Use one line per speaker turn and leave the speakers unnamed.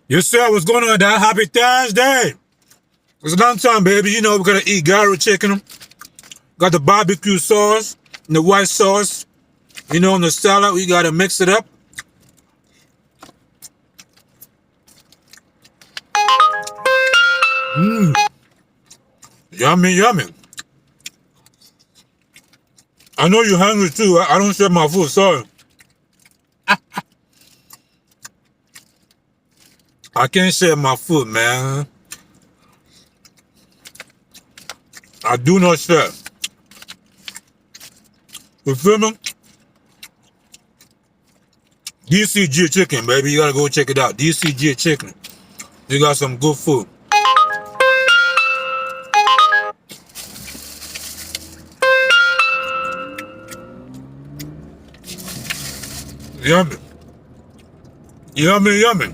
Yes, sir. What's going on, Dad? Happy Thursday. It's lunchtime, baby. You know we're gonna eat gyro chicken. Got the barbecue sauce and the white sauce. You know, on the salad, we gotta mix it up. Mmm. Yummy, yummy. I know you're hungry too. I don't share my food, sorry. I can't share my food, man. I do not share. You feel me? DCG chicken, baby. You gotta go check it out. DCG chicken. You got some good food. Yummy. Yummy, yummy.